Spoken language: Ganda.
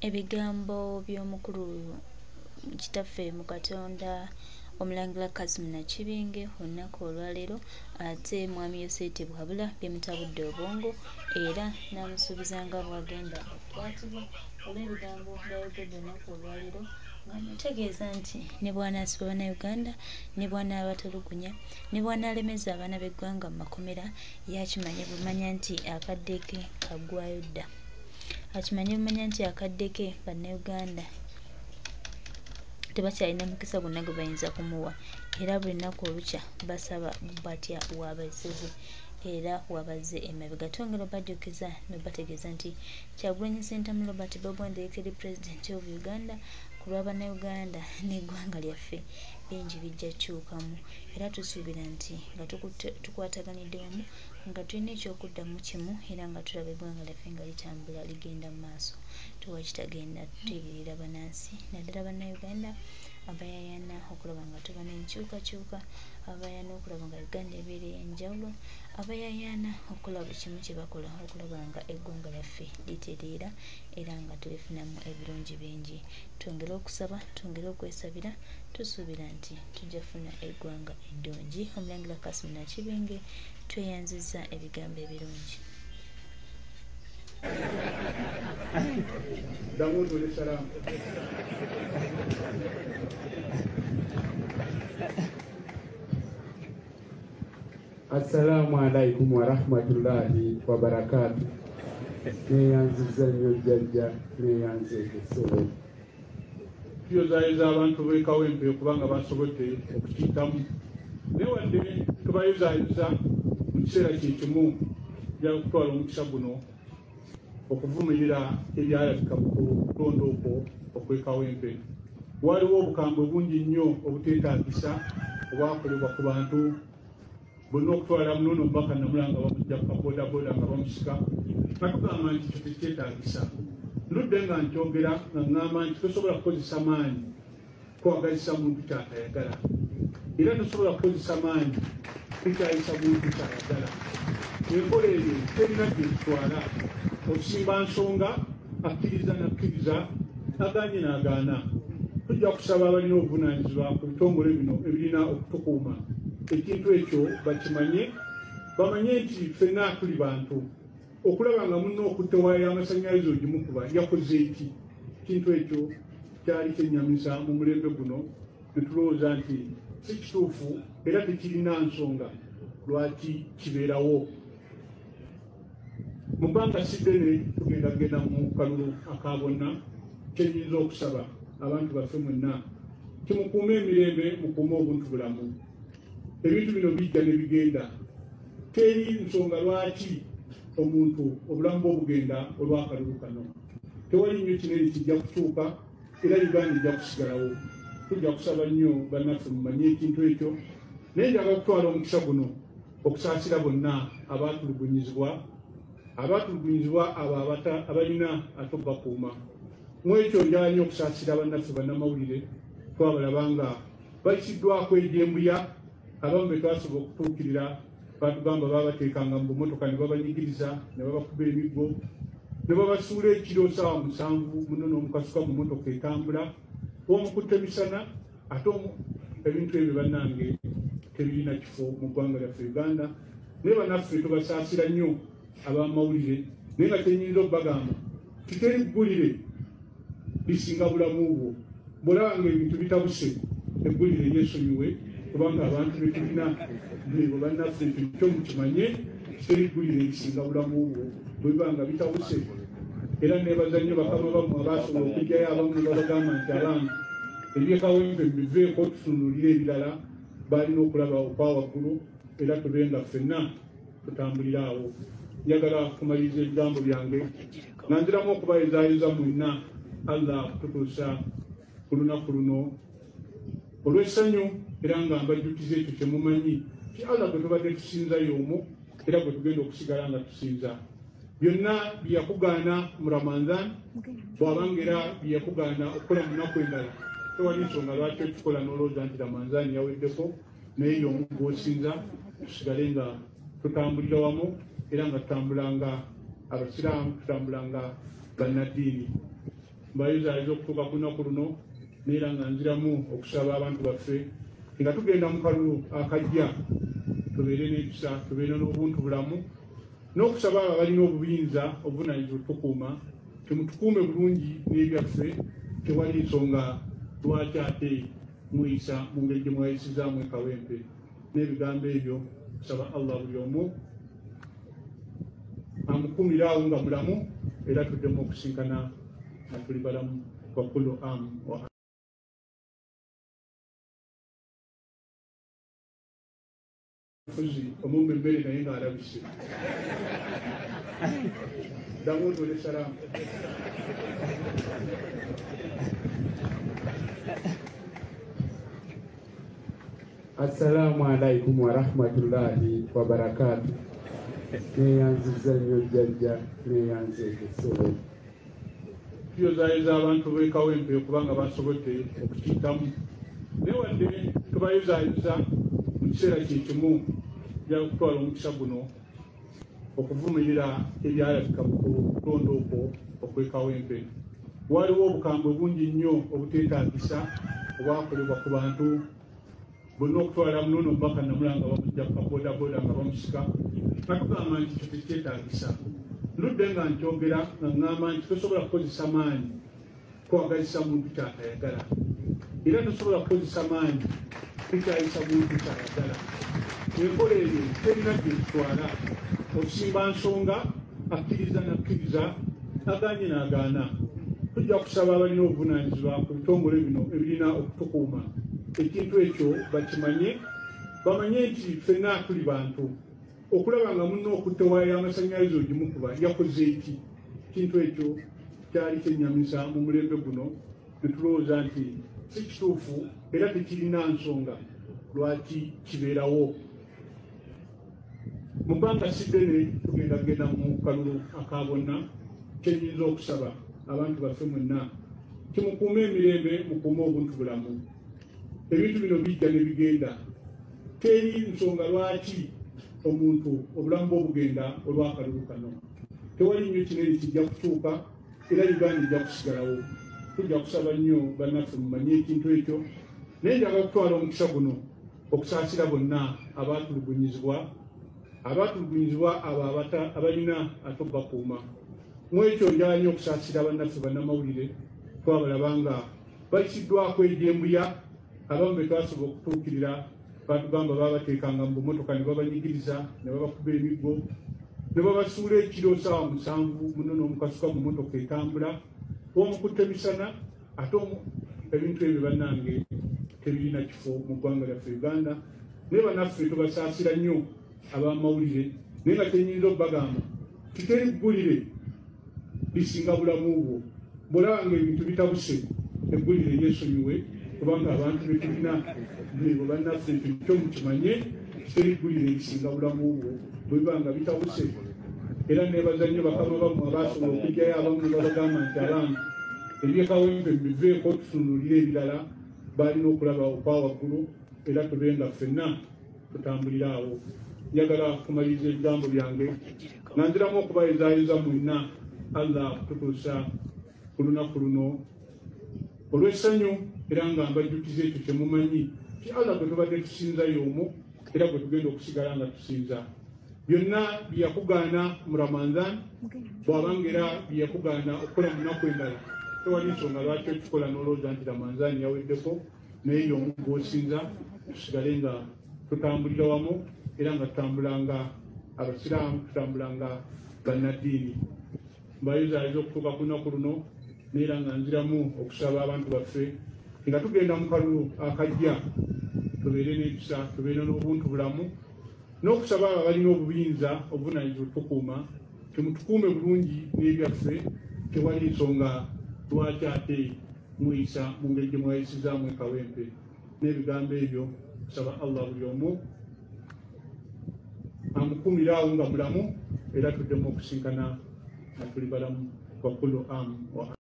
Ebigambo by'omukulu kitaffe mu Katonda Omulangira Kazim Nakibinge olunaku olwaleero ate Mwami Yosete Bwabula byemutabudde obwongo era n'amusuubiza nga bwagenda okukwatibwa olw'ebigambo byayogedde olunaku olwaleero ng'amutegeeza nti ne bw'anaasiba Bannayuganda ne bw'anaabatulugunya ne bw'anaalemeza abaana b'eggwanga mu makomera yakimanye bumanya nti akadde ke kaggwayo dda. Akimanye bumanya nti akadde ke Bannayuganda tebakyalina mukisa gwonna gwe bayinza kumuwa era buli lunaku olukya basaba batya wabasize era wabazze emabega. Twongera obaddukiza n'obategeeza nti Kyagulanyi Ssentamu Robert Bob Ndekere President of Uganda ku lwa Bannayuganda n'eggwanga lyaffe bingi bijja kyukamu era tusuubira nti nga tukwataganidde wamu nga tulina ekyokuddamu kimu era nga tulaba eggwanga lyaffe nga litambula ligenda mu maaso tuwa kitagenda tuteerera bannansi naddala Bannayuganda abayayana okulaba nga tuba n'enkyukakyuka abayayana okulaba nga Uganda ebeera ey'enjawulo abayayana okulaba kimu kye bakola okulaba nga eggwanga lyaffe litereera era nga tulifunamu ebirungi bingi. Twongere okusaba twongere okwesabira tusuubira nti tujja kufuna eggwanga eddungi. Omulangira Kazim Nakibinge tweyanzizza ebigambo ebirungi. Assalamu alaikum wa rahmatullahi wa barakatuh. Neyanziza nnyo jjajja neyanze ekisolo tuyozayiza abantu b'ekawempe kubanga basobodde okukiyitamu naye wadde tubayozayiza mu kiseera kyekimu byakutwala omukisa guno okuvumirira ebyalabika mu kulonda okwo okw'ekawempe. Waliwo obukambwe bungi nnyo obuteetaagisa obwakolebwa ku bantu bonna okutwala munono Mbaka Namulanga bamujja ku kaboodabooda nga bamusika nga tugamba nti kyo tekyetaagisa. Ndudde nga nkyogera nga ngamba nti tosobola kukozesa maanyi kwagazisa muntu kyatayagala era tosobola kukozesa maanyi kukyayisa muntu kyayagala. Enkola eyo terina gyekitwala okusimba nsonga akkiriza nakkiriza agaanye n'agaana. Tujja kusaba abalina obuvunaanyizibwa ku bitongole bino ebirina okutukuuma ekintu ekyo bakimanye bamanye nti ffenna tuli bantu okulaba nga muno okutte waya y'amasannyalaze ogimukuba yakoze eki. Ekintu ekyo kyali kyennyamisa mu mulembe guno ne tulowooza nti si kituufu era tekirina nsonga lwaki kibeerawo. Mu bbanga si ddene tugendagenda mu kalulu aka bonna kyenyinza okusaba abantu baffe mwenna kimukuume emirembe mukuume obuntu bulamu. Ebintu bino bijja ne bigenda teri nsonga lwaki omuntu obulamu bwe bugenda olw'akalulu kano. Tewali nnyo kinene kijja kukyuka era Uganda ejja kusigalawo. Tujja kusaba nnyo bannaffe mumanye ekintu ekyo naye njagala okutwala omukisa guno okusaasira bonna abaatulugunyizibwa abo abalina ate okubakuuma. Mu ekyo njagala nnyo okusaasira bannaffe bannamawulire twabalaba nga bayisiddwako ejembuya abamu be twasobola okutuukirira batugamba babateekanga mu bumotoka ne babanyigiriza ne babakuba emiggo ne babasuula ekiro ssaawa 7 muno n'omukasuka mu motoka etambula omukutte misana ate ebintu ebyo bannange tebirina kifo mu ggwanga lyaffe Uganda. Naye bannaffe tubasaasira nnyo ab'amawulire naye nga kyenyinza okubagamba kiteri ggulire lisinga bulamu bwo bw'olaba nga ebintu bitabuse eggulire lyesonyiwe kubanga abantu betulina ebo bannaffe ekyo mukimanye kiteri ggulire lisinga bulamu bwo bwe biba nga bitabuse. Era nebaza nnyo bakama bammwe abaasobola okujjayo abamu ne babagamba nti abantu ebyekawempe biveeko tutunulire ebirala balina okulaba okwa waggulu era tube nga ffenna tutambulira awo. Njagala kumaliriza ebigambo byange nga nziramu okubayozaayoza mwenna Allah kututuusa ku lunaku luno olw'essanyu era nga mbajjukiza ekyo kye mumanyi ti Allah gwe tubadde tusinza y'omu era gwe tugenda okusigala nga tusinza. Byonna byeyakugaana mu Ramadhan bw'abanga era byeyakugaana okukola mu nnaku endala tewali nsonga lwaki okikola n'olowooza nti Ramadhan yaweddeko naye y'omu gw'osinza tusigale nga tutambulira wamu era nga tutambulanga abasiraamu tutambulanga bannaddiini. mbayozaliza okutuuka ku lunaku luno neera nga nziramu okusaba abantu baffe nga tugenda mu kalulu akajja tubeere n'ekisa tubeere n'obuntu bulamu n'okusaba abo abalina obuyinza obuvunanyizibwa tukuuma temutukuume bulungi n'ebyaffe tewali nsonga lwaki ate muyisa mu ngeri gye mwayisizaamu ekawempe n'ebigambo ebyo kusaba allah buli omu amukumiraawo nga mulamu era tuddemu okusinkana nga tuli balamu wakulu amu omumbe emmere naye ng'alabise ddamu otole salaamu Assalamu alaikum warahmatullahi wabarakatu. Neyanziza nnyo jjajja neyanze ekisolo tuyozayiza abantu b'ekawempe okubanga basobodde okukiyitamu naye wadde tubayozayiza mu kiseera kyekimu ojja kutwala omukisa guno okuvumirira ebyalabika mu kulonda okwo okw'ekawempe. Waliwo obukambwe bungi nnyo obuteetaagisa obwakolebwa ku bantu bonna okutwala munono omubaka namulanga bamujja ku kabodaboda nga bamusika nga tugamba nti kyo tekyetaagisa. Ndudde nga nkyogera nga ŋŋamba nti tosobola kukozesa maanyi kwagazisa muntu kyatayagala era tosobola kukozesa maanyi kukyayisa muntu kyayagala. Enkola eyo terina gyekitwala okusimba nsonga akkiriza nakkiriza aganye n'agaana. Tujja kusaba abalina obuvunanyizibwa ku bitongole bino ebirina okutukuuma ekintu ekyo bakimanye bamanye nti ffenna tuli bantu okulaba nga muno okutte waya y'amasannyalaze ogimukuba yakoze eki. Ekintu ekyo kyali kyennyamisa mu mulembe guno ne tulowooza nti si kituufu era tekirina nsonga lwaki kibeerawo. Mu bbanga si ddene tugenda mu kalulu aka bonna kyenyinza okusaba abantu baffe mwenna kimukuume emirembe mukuume obuntu bulamu. Ebintu bino bijja ne bigenda teri nsonga lwaki omuntu obulamu bwe obugenda olw'akalulu kano. Tewali nnyo kinene kijja kutuuka era Uganda ejja kusigalawo. Tujja kusaba nnyo bannaffe mumanye ekintu ekyo naye njagala okutwala omukisa guno okusaasira bonna abaatulugunyizibwa abo abalina ate okubakuuma. Mu ekyo njala nnyo okusaasira bannaffe bannamawulire twabalaba nga bayisiddwako ejembuya. Abamu be twasobola okutuukirira batugamba babateekanga mu bumotoka ne babanyigiriza ne babakuba emiggo ne babasuula ekiro ssaawa 7 munono omukasuka mu motoka etambula omukutte misana ate ebintu ebyo bannange tebirina kifo mu ggwanga lyaffe Uganda. Naye bannaffe tubasaasira nnyo ab'amawulire naye nga kyenyinza okubagamba kiteri ggulire lisinga bulamu bwo. Bw'olaba nga ebintu bitabuse eggulire lyesonyiwe kubanga abantu betulina ebo bannaffe ekyo mukimanye kiteri ggulire lisinga bulamu bwo bwe biba nga bitabuse. Era nebaza nnyo bakama bammwe abasobola okujjayo abamu ne babagamba nti abantu ebyekawempe biveeko tutunulire ebirala balina okulaba okwa waggulu era tubenga ffenna tutambulira awo. Njagala kumaliriza ebigambo byange nga nziramu okubayozaayoza mwenna Allah kututuusa ku lunaku luno olw'essanyu era nga mbajjukiza ekyo kyemumanyi ti Allah gwe tubadde tusinzayo omwo era gwe tugenda okusigala nga tusinza. Byonna byeyakugaana mu Ramadhan bw'abanga era byeyakugaana okukola mu nnaku endala tewali nsonga lwaki okikola n'olowooza nti Ramadhan yaweddeko naye y'omu gw'osinza tusigale nga tutambulira wamu era nga tutambulanga abasiraamu tutambulanga bannaddiini. Mbayozaliza okutuuka ku lunaku luno neera nga nziramu okusaba abantu baffe nga tugenda mu kalulu akajja tubeere n'ekisa tubeere n'obuntu bulamu n'okusaba abo abalina obuyinza obuvunanyizibwa tukuuma temutukuume bulungi n'ebyaffe tewali nsonga lwaki ate muyisa mu ngeri gye mwayisizaamu ekawempe. N'ebigambo ebyo kusaba Allah buli omu amukumiraawo nga mulamu era tuddemu okusinkana nga tuli balamu wakulu amu